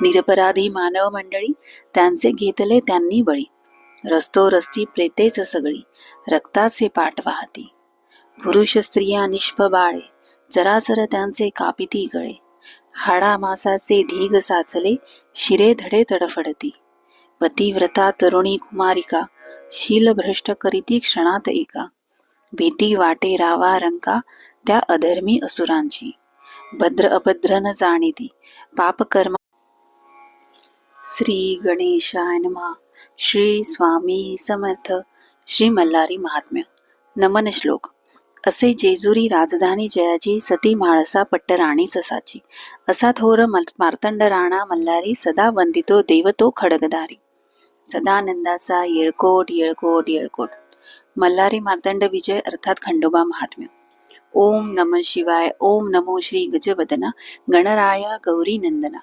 निरपराधी मानव मंडळी त्यांचे घेतले त्यांनी बळी. रस्तो रस्ती प्रेतेच सगळी, रक्ताचे पाट वाहती. पुरुष स्त्रिया निष्प बाळे, चराचर त्यांचे कापिती गळे. हाडा मासाचे ढीग साचले, शिरे धडे तडफडती. पतिव्रता तरुणी कुमारिका, शीलभ्रष्ट करीती क्षणात एका. भीती वाटे रावा रंका, त्या अधर्मी असुरांची. भद्र अभद्र न जाणीती, पापकर्म. श्री गणेशाय नमः. श्री स्वामी समर्थ. श्री मल्हारी महात्म्य. नमन श्लोक. असे जेजुरी राजधानी जयाची, सती म्हाळसा पट्टराणी ससाची. असा थोर मार्तंड राणा मल्हारी, सदा वंदितो देवतो खडगधारी. सदानंदाचा येळकोट येळकोट येळकोट. मल्हारी मार्तंड विजय अर्थात खंडोबा महात्म्य. ओम नमः शिवाय. ओम नमो श्री गजवदना गणराया गौरी नंदना.